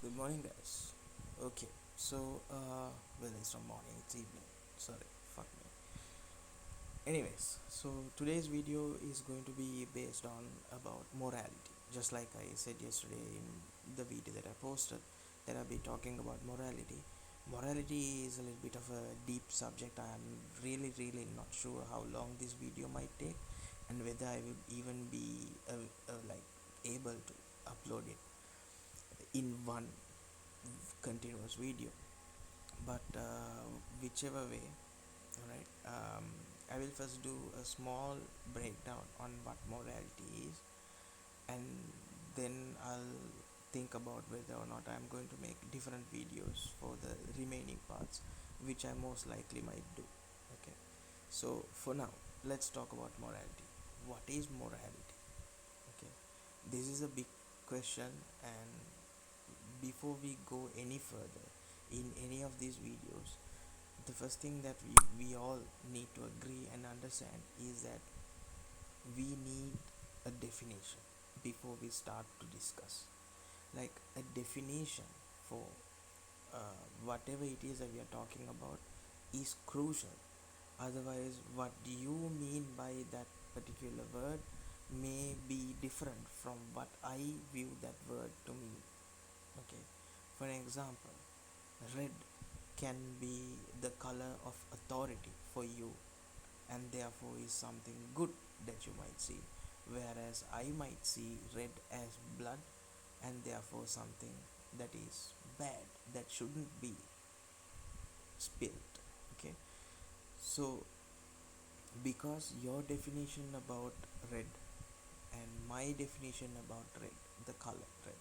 Good morning, guys. Okay, so well, it's not morning, it's evening. Sorry, fuck me. Anyways, so today's video is going to be based on about morality. Just like I said yesterday in the video that I posted, that I'll be talking about morality. Morality is a little bit of a deep subject. I am really not sure how long this video might take, and whether I will even be like able to upload it in one continuous video. But whichever way, all right, I will first do a small breakdown on what morality is, and then I'll think about whether or not I'm going to make different videos for the remaining parts, which I most likely might do. Okay, so for now, let's talk about morality. What is morality? Okay, this is a big question, and before we go any further in any of these videos, the first thing that we all need to agree and understand is that we need a definition before we start to discuss. Like a definition for whatever it is that we are talking about is crucial. Otherwise, what do you mean by that particular word may be different from what I view that word to mean. Okay, for example, red can be the color of authority for you, and therefore is something good that you might see, whereas I might see red as blood, and therefore something that is bad, that shouldn't be spilled. Okay, so because your definition about red and my definition about red, the color red,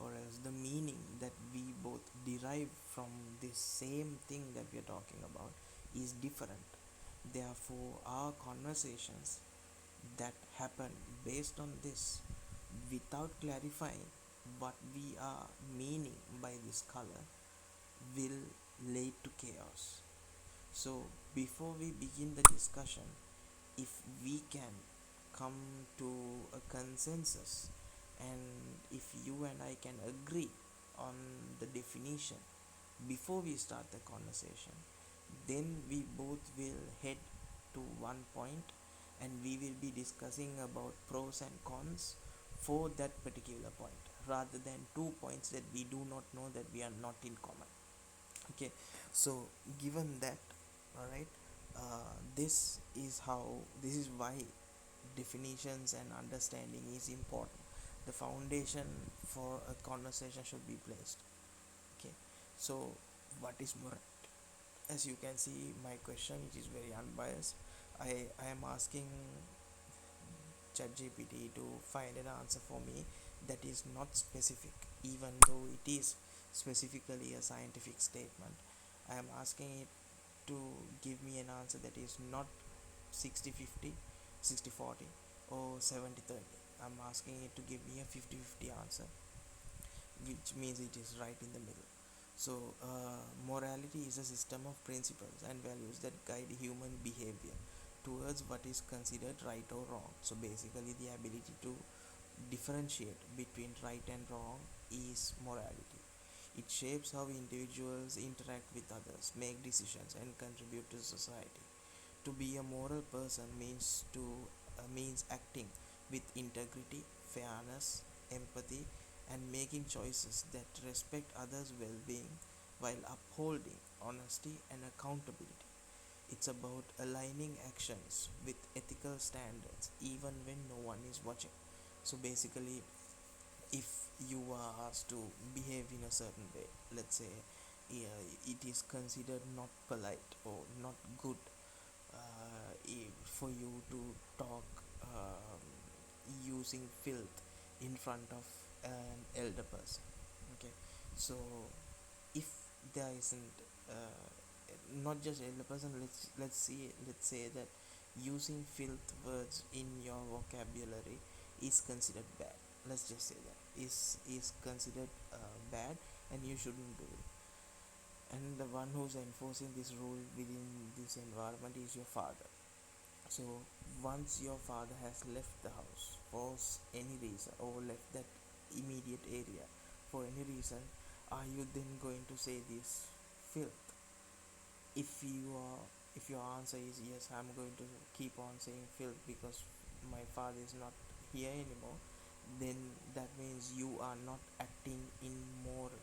or else the meaning that we both derive from this same thing that we are talking about is different. Therefore, our conversations that happen based on this without clarifying what we are meaning by this color will lead to chaos. So, before we begin the discussion, if we can come to a consensus, and if you and I can agree on the definition before we start the conversation, then we both will head to one point, and we will be discussing about pros and cons for that particular point, rather than 2 points that we do not know, that we are not in common. Okay, so given that, all right, this is why definitions and understanding is important. The foundation for a conversation should be placed. Okay, so what is morality? As you can see, my question, it is very unbiased. I am asking ChatGPT to find an answer for me that is not specific, even though it is specifically a scientific statement. I am asking it to give me an answer that is not 60-50, 60-40, or 70-30. I'm asking it to give me a 50-50 answer, which means it is right in the middle. So, morality is a system of principles and values that guide human behavior towards what is considered right or wrong. So, basically, the ability to differentiate between right and wrong is morality. It shapes how individuals interact with others, make decisions, and contribute to society. To be a moral person means acting with integrity, fairness, empathy, and making choices that respect others' well-being while upholding honesty and accountability. It's about aligning actions with ethical standards even when no one is watching. So basically, if you are asked to behave in a certain way, let's say, it is considered not polite or not good for you to talk using filth in front of an elder person. Okay, so if there isn't not just elder person, let's say that using filth words in your vocabulary is considered bad. Let's just say that is considered bad, and you shouldn't do it. And the one who's enforcing this rule within this environment is your father. So once your father has left the house for any reason, or left that immediate area for any reason, are you then going to say this filth? If you are, if your answer is yes, I'm going to keep on saying filth because my father is not here anymore, then that means you are not acting in moral,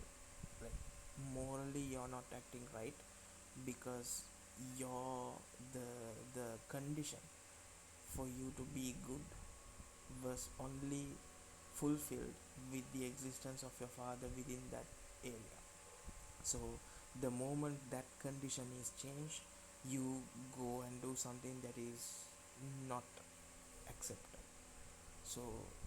like morally you're not acting right, because your the the condition for you to be good was only fulfilled with the existence of your father within that area. So the moment that condition is changed, you go and do something that is not accepted. So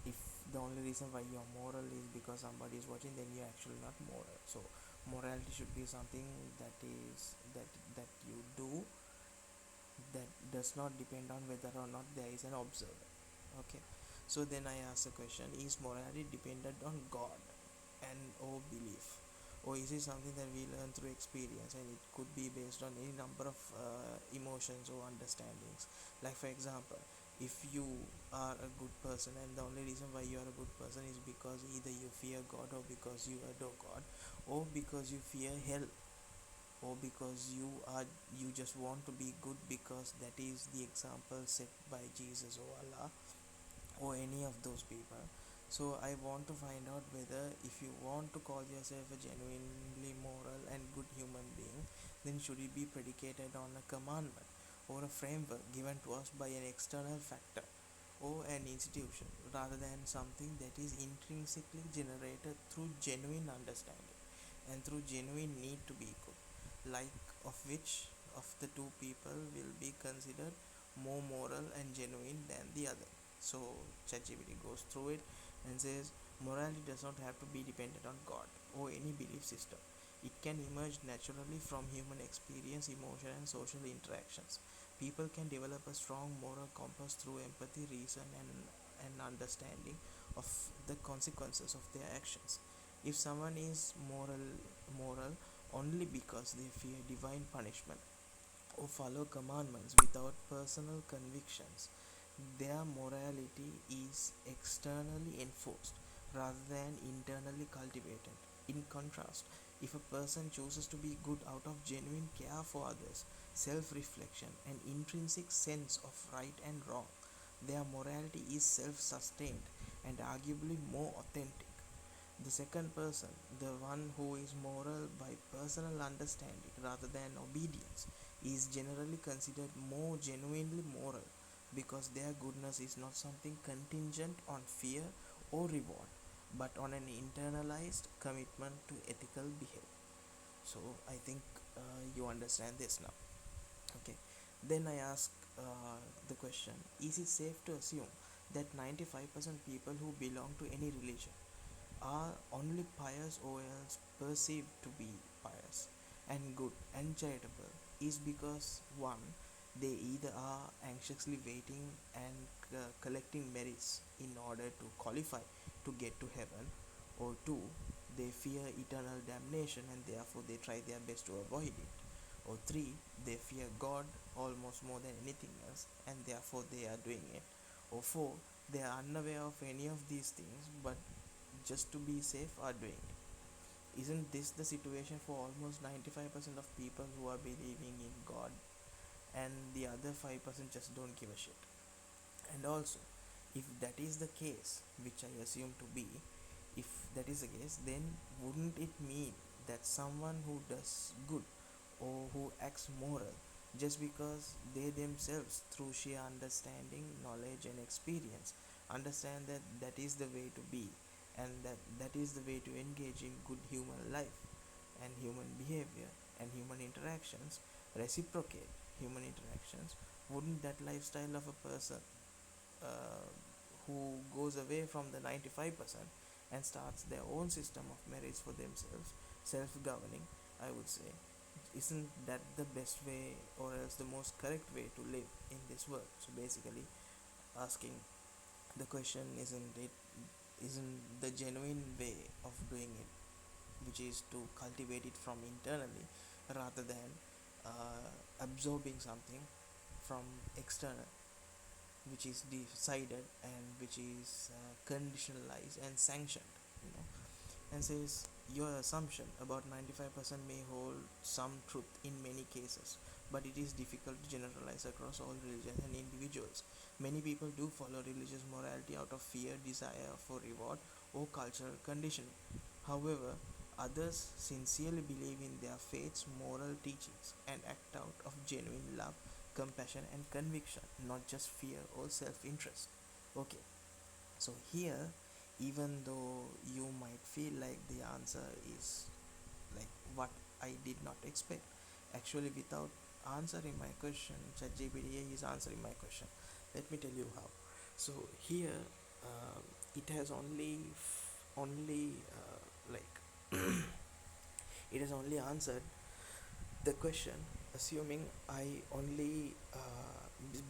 if the only reason why you're moral is because somebody is watching, then you're actually not moral. So morality should be something that is that you do, that does not depend on whether or not there is an observer. Okay, so then I ask the question, is morality dependent on God and or belief, or is it something that we learn through experience, and it could be based on any number of emotions or understandings? Like for example, if you are a good person and the only reason why you are a good person is because either you fear God, or because you adore God, or because you fear hell, or because you just want to be good because that is the example set by Jesus or Allah or any of those people. So I want to find out whether, if you want to call yourself a genuinely moral and good human being, then should it be predicated on a commandment or a framework given to us by an external factor or an institution, rather than something that is intrinsically generated through genuine understanding and through genuine need to be good, like of which of the two people will be considered more moral and genuine than the other. So ChatGPT goes through it and says morality does not have to be dependent on God or any belief system. It can emerge naturally from human experience, emotion, and social interactions. People can develop a strong moral compass through empathy, reason, and understanding of the consequences of their actions. If someone is moral only because they fear divine punishment or follow commandments without personal convictions, their morality is externally enforced rather than internally cultivated. In contrast, if a person chooses to be good out of genuine care for others, self reflection, and intrinsic sense of right and wrong, their morality is self sustained and arguably more authentic. The second person, the one who is moral by personal understanding rather than obedience, is generally considered more genuinely moral because their goodness is not something contingent on fear or reward, but on an internalized commitment to ethical behavior. So I think you understand this now. Okay, then I ask the question, is it safe to assume that 95% people who belong to any religion are only pious, or else perceived to be pious and good and charitable, is because 1, they either are anxiously waiting and collecting merits in order to qualify to get to heaven, or 2, they fear eternal damnation and therefore they try their best to avoid it, or 3, they fear God almost more than anything else and therefore they are doing it, or 4, they are unaware of any of these things but just to be safe are doing it. Isn't this the situation for almost 95% of people who are believing in God, and the other 5% just don't give a shit? And also, if that is the case, which I assume to be, if that is the case, then wouldn't it mean that someone who does good or who acts moral just because they themselves, through sheer understanding, knowledge, and experience, understand that that is the way to be, and that is the way to engage in good human life and human behavior and human interactions, reciprocate human interactions, wouldn't that lifestyle of a person uh, who goes away from the 95% and starts their own system of merits for themselves, self-governing, I would say, isn't that the best way, or else the most correct way to live in this world? So basically asking the question, isn't the genuine way of doing it, which is to cultivate it from internally rather than absorbing something from external, which is decided and which is conditionalized and sanctioned, you know, and says your assumption about 95% may hold some truth in many cases, but it is difficult to generalize across all religions and individuals. Many people do follow religious morality out of fear, desire for reward, or cultural conditioning. However, others sincerely believe in their faith's moral teachings and act out of genuine love, compassion, and conviction, not just fear or self interest. Okay, so here, even though you might feel like the answer is like what I did not expect, actually, without answering my question, ChatGPT is answering my question. Let me tell you how. So here, uh, it has only like it has only answered the question, assuming I only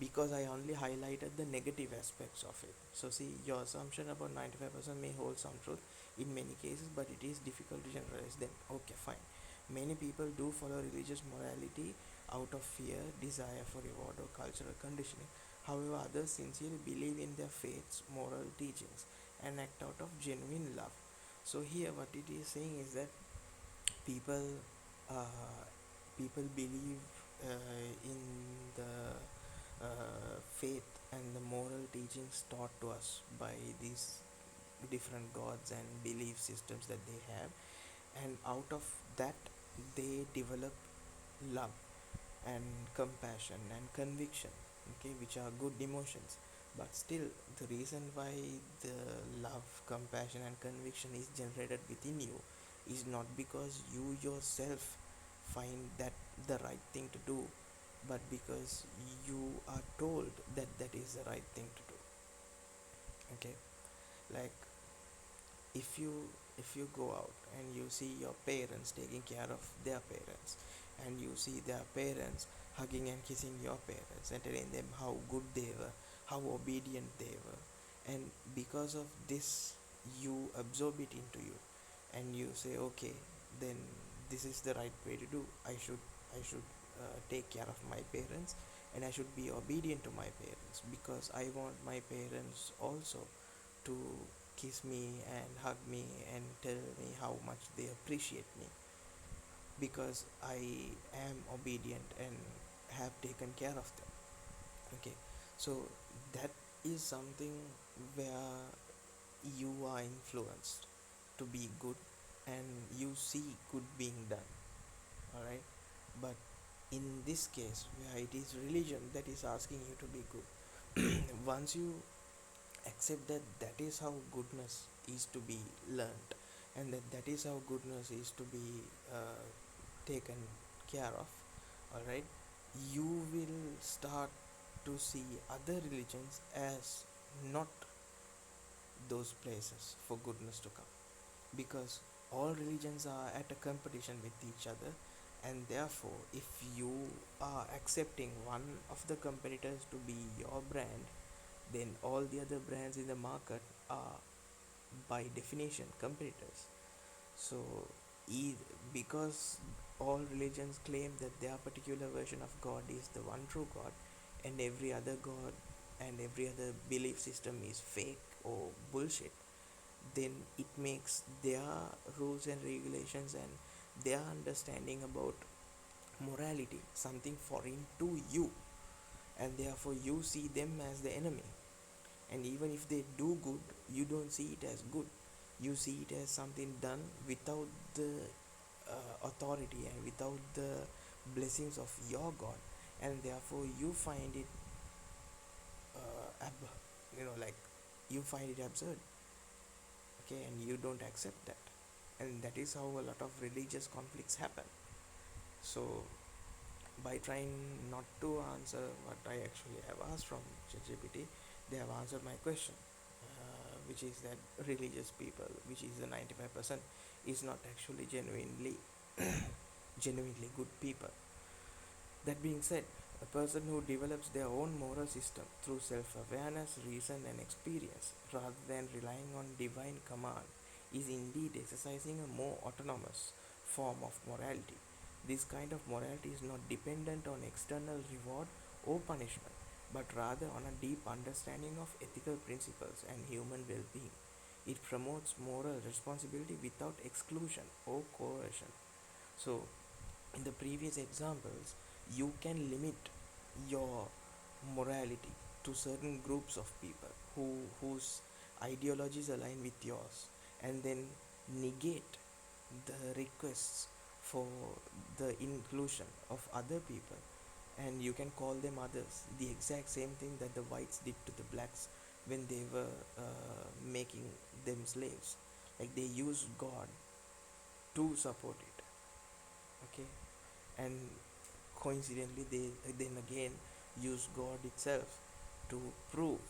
because I only highlighted the negative aspects of it. So see, your assumption about 95% may hold some truth in many cases, but it is difficult to generalize them. Okay, fine. Many people do follow religious morality out of fear, desire for reward, or cultural conditioning. However, others sincerely believe in their faith's moral teachings and act out of genuine love. So here, what it is saying is that people uh, people believe in the faith and the moral teachings taught to us by these different gods and belief systems that they have, and out of that they develop love and compassion and conviction, okay, which are good emotions. But still, the reason why the love, compassion, and conviction is generated within you is not because you yourself find that the right thing to do, but because you are told that that is the right thing to do. Okay, like if you if you go out and you see your parents taking care of their parents, and you see their parents hugging and kissing your parents and telling them how good they were, how obedient they were, and because of this you absorb it into you, and you say, okay, then this is the right way to do. I should take care of my parents, and I should be obedient to my parents because I want my parents also to kiss me and hug me and tell me how much they appreciate me because I am obedient and have taken care of them. Okay, so that is something where you are influenced to be good and you see good being done. All right, but in this case where it is religion that is asking you to be good, once you accept that that is how goodness is to be learned, and that that is how goodness is to be uh, taken care of, all right, you will start to see other religions as not those places for goodness to come, because all religions are at a competition with each other, and therefore if you are accepting one of the competitors to be your brand, then all the other brands in the market are by definition competitors. So because all religions claim that their particular version of God is the one true God, and every other God and every other belief system is fake or bullshit, then it makes their rules and regulations and their understanding about morality something foreign to you, and therefore you see them as the enemy. And even if they do good, you don't see it as good, you see it as something done without the authority and without the blessings of your God, and therefore you find it like you find it absurd, okay, and you don't accept that, and that is how a lot of religious conflicts happen. So by trying not to answer what I actually have asked from ChatGPT, they have answered my question, which is that religious people, which is the 95%, is not actually genuinely good people. That being said, a person who develops their own moral system through self awareness, reason, and experience rather than relying on divine command is indeed exercising a more autonomous form of morality. This kind of morality is not dependent on external reward or punishment, but rather on a deep understanding of ethical principles and human well being. It promotes moral responsibility without exclusion or coercion. So, in the previous examples, you can limit your morality to certain groups of people whose ideologies align with yours, and then negate the requests for the inclusion of other people, and you can call them others, the exact same thing that the whites did to the blacks when they were making them slaves. Like, they used God to support it, okay, and coincidentally they then again use God itself to prove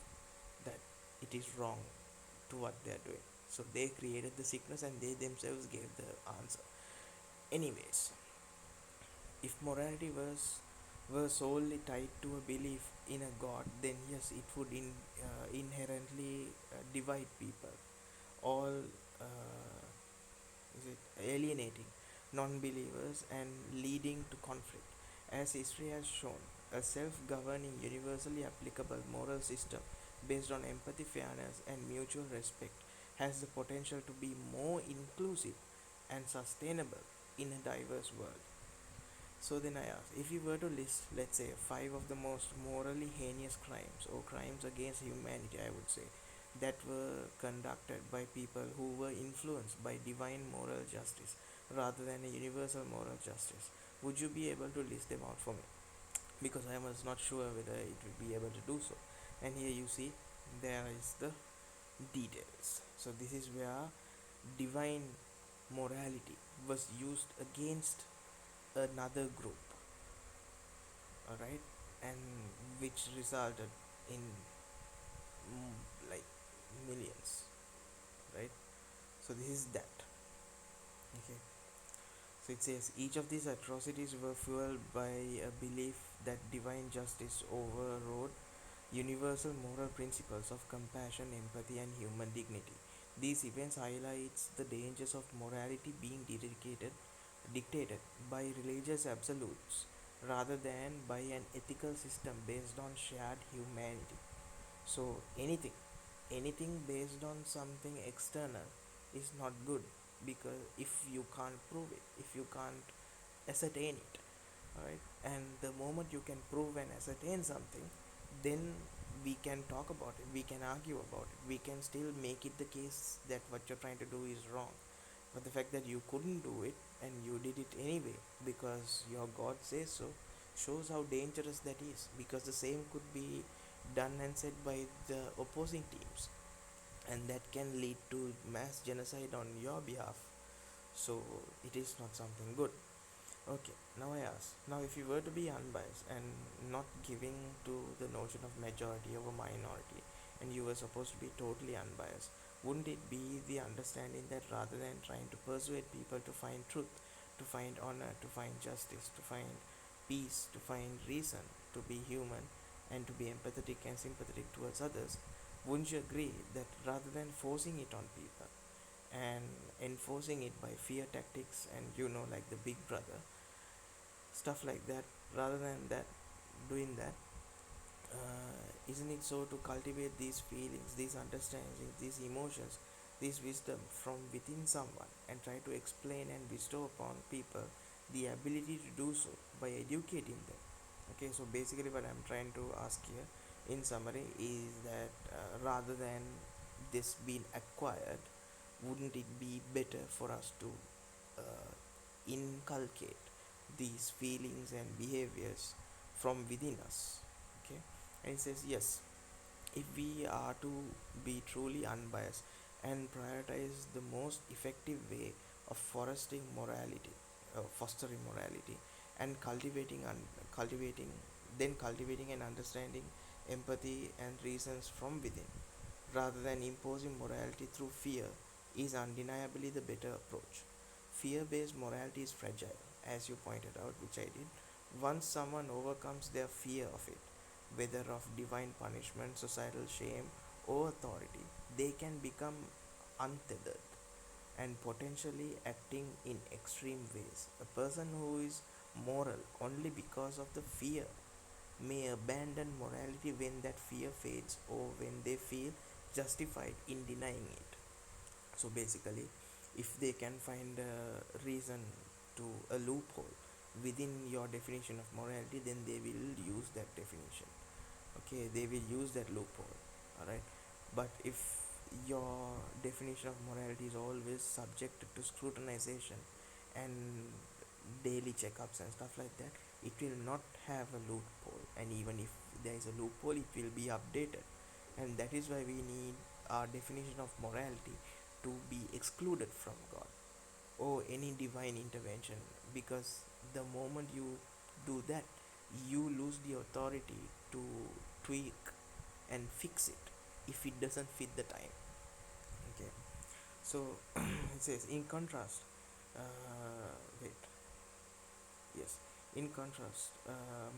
that it is wrong to what they are doing. So they created the sickness and they themselves gave the answer. Anyways, if morality was solely tied to a belief in a god, then yes, it would inherently divide people, all is it alienating non-believers and leading to conflict. As history has shown, a self-governing, universally applicable moral system based on empathy, fairness, and mutual respect has the potential to be more inclusive and sustainable in a diverse world. So then I ask, if you were to list, let's say, five of the most morally heinous crimes or crimes against humanity, I would say, that were conducted by people who were influenced by divine moral justice rather than a universal moral justice, would you be able to list them out for me? Because I was not sure whether it would be able to do so. And here you see, there is the details. So this is where divine morality was used against another group, alright, and which resulted in like millions, right? So this is that, okay. So it says each of these atrocities were fueled by a belief that divine justice overrode universal moral principles of compassion, empathy, and human dignity. These events highlights the dangers of morality being dictated by religious absolutes rather than by an ethical system based on shared humanity. So anything based on something external is not good, because if you can't prove it, if you can't ascertain it, alright, and the moment you can prove and ascertain something, then we can talk about it, we can argue about it, we can still make it the case that what you're trying to do is wrong. But the fact that you couldn't do it and you did it anyway because your God says so, shows how dangerous that is, because the same could be done and said by the opposing teams, and that can lead to mass genocide on your behalf. So it is not something good. Okay, now I ask, now if you were to be unbiased and not giving to the notion of majority over minority, and you were supposed to be totally unbiased, wouldn't it be the understanding that rather than trying to persuade people to find truth, to find honor, to find justice, to find peace, to find reason to be human, and to be empathetic and sympathetic towards others, wouldn't you agree that rather than forcing it on people and enforcing it by fear tactics and like the big brother stuff like that, rather than that doing that, isn't it so to cultivate these feelings, these understandings, these emotions, this wisdom from within someone, and try to explain and bestow upon people the ability to do so by educating them? Okay, so basically what I'm trying to ask here in summary is that rather than this being acquired, wouldn't it be better for us to uh, inculcate these feelings and behaviors from within us? Okay, and it says yes, if we are to be truly unbiased and prioritize the most effective way of fostering morality, and cultivating cultivating and understanding empathy and reasons from within, rather than imposing morality through fear, is undeniably the better approach. Fear based morality is fragile, as you pointed out, which I did. Once someone overcomes their fear of it, whether of divine punishment, societal shame, or authority, they can become untethered and potentially acting in extreme ways. A person who is moral only because of the fear may abandon morality when that fear fades or when they feel justified in denying it. So basically, if they can find a reason to a loophole within your definition of morality, then they will use that definition. Okay, they will use that loophole. All right, but if your definition of morality is always subjected to scrutinization and daily checkups and stuff like that, it will not have a loophole, and even if there is a loophole, it will be updated. And that is why we need our definition of morality to be excluded from God or any divine intervention, because the moment you do that, you lose the authority to tweak and fix it if it doesn't fit the time. Okay, so it says in contrast, wait, yes, in contrast,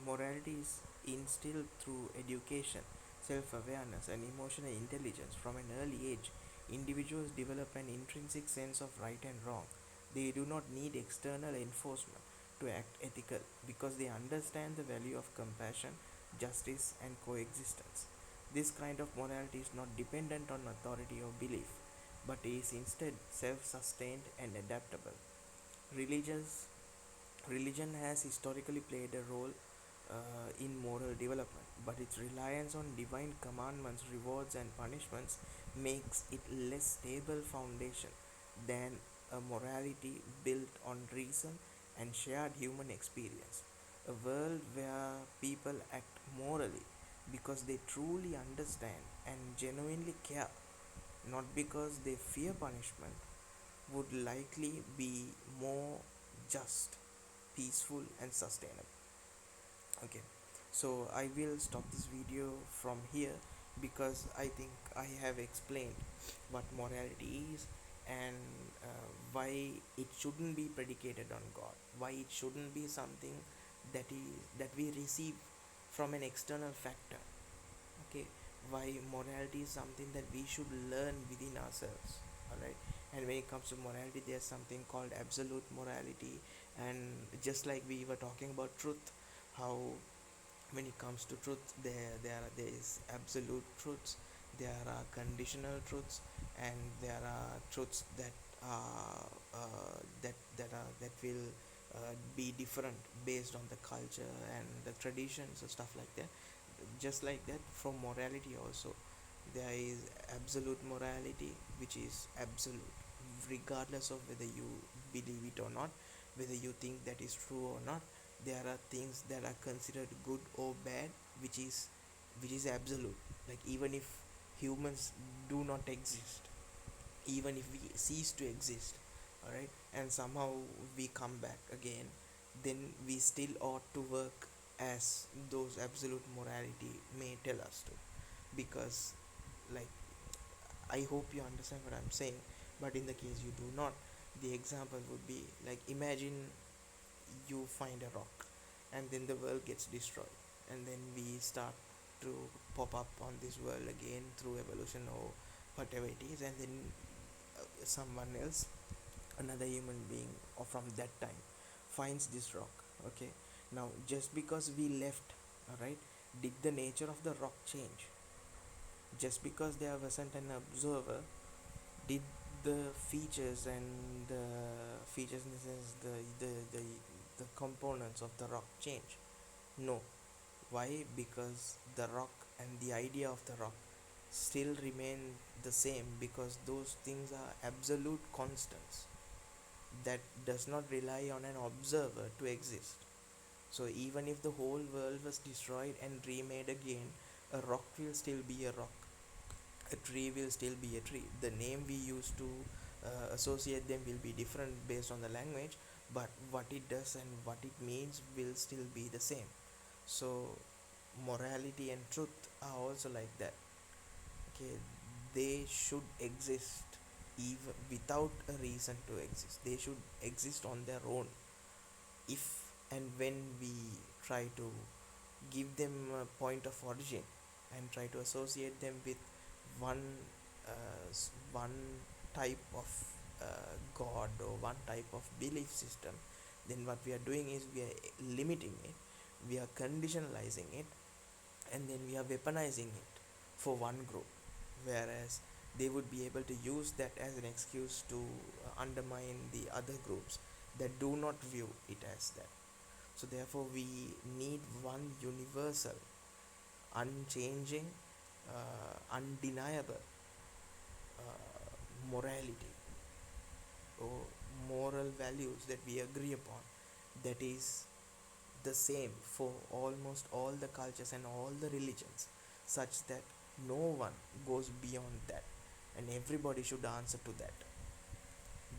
morality is instilled through education, self-awareness and emotional intelligence. From an early age, individuals develop an intrinsic sense of right and wrong. They do not need external enforcement to act ethical, because they understand the value of compassion, justice and coexistence. This kind of morality is not dependent on authority or belief, but is instead self-sustained and adaptable. Religions Religion has historically played a role in moral development, but its reliance on divine commandments, rewards, and punishments makes it less stable foundation than a morality built on reason and shared human experience. A world where people act morally because they truly understand and genuinely care, not because they fear punishment, would likely be more just, peaceful and sustainable. Okay, so I will stop this video from here, because I think I have explained what morality is, and why it shouldn't be predicated on God, why it shouldn't be something that we receive from an external factor. Okay, why morality is something that we should learn within ourselves. All right, and when it comes to morality, there's something called absolute morality. And just like we were talking about truth, how when it comes to truth, there is absolute truths, there are conditional truths, and there are truths that are that will be different based on the culture and the traditions and stuff like that. Just like that, from morality also, there is absolute morality, which is absolute regardless of whether you believe it or not, whether you think that is true or not. There are things that are considered good or bad, which is absolute. Like, even if humans do not exist, even if we cease to exist, all right, and somehow we come back again, then we still ought to work as those absolute morality may tell us to. Because, like, I hope you understand what I'm saying, but in the case you do not, the example would be like, imagine you find a rock, and then the world gets destroyed, and then we start to pop up on this world again through evolution or whatever it is, and then someone else, another human being or from that time, finds this rock. Okay, now just because we left, all right, did the nature of the rock change? Just because there wasn't an observer, did the features and the features in the sense the components of the rock change? No. Why? Because the rock and the idea of the rock still remain the same, because those things are absolute constants that does not rely on an observer to exist. So even if the whole world was destroyed and remade again, a rock will still be a rock, a tree will still be a tree. The name we use to associate them will be different based on the language, but what it does and what it means will still be the same. So morality and truth are also like that. Okay, they should exist even without a reason to exist. They should exist on their own. If and when we try to give them a point of origin and try to associate them with one one type of god or one type of belief system, then what we are doing is we are limiting it, we are conditionalizing it, and then we are weaponizing it for one group. Whereas they would be able to use that as an excuse to undermine the other groups that do not view it as that. So therefore we need one universal, unchanging, undeniable morality or moral values that we agree upon, that is the same for almost all the cultures and all the religions, such that no one goes beyond that and everybody should answer to that.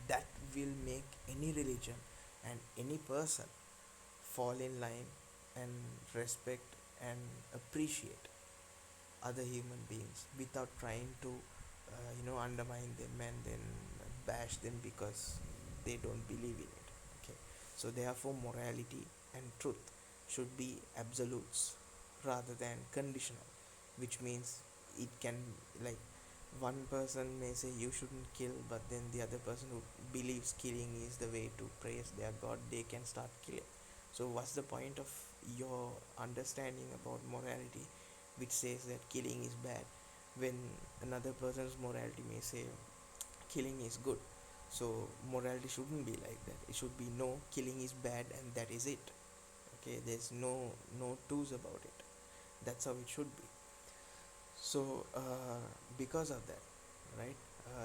That will make any religion and any person fall in line and respect and appreciate other human beings without trying to undermine them and then bash them because they don't believe in it. Okay, so therefore morality and truth should be absolutes rather than conditional, which means it can, like, one person may say you shouldn't kill, but then the other person who believes killing is the way to praise their god, they can start killing. So what's the point of your understanding about morality which says that killing is bad, when another person's morality may say killing is good? So morality shouldn't be like that. It should be no, killing is bad and that is it. Okay, there's no twos about it. That's how it should be. So because of that, right,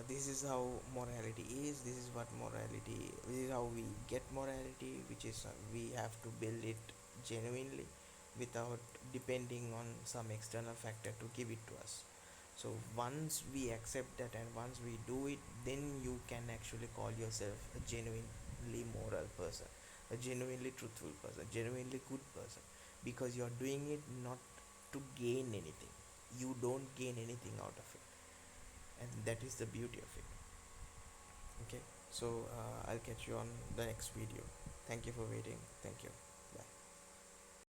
this is how morality is. This is what morality, this is how we get morality, which is we have to build it genuinely without depending on some external factor to give it to us. So once we accept that and once we do it, then you can actually call yourself a genuinely moral person, a genuinely truthful person, genuinely good person, because you're doing it not to gain anything. You don't gain anything out of it, and that is the beauty of it. Okay, so I'll catch you on the next video. Thank you for waiting. Thank you.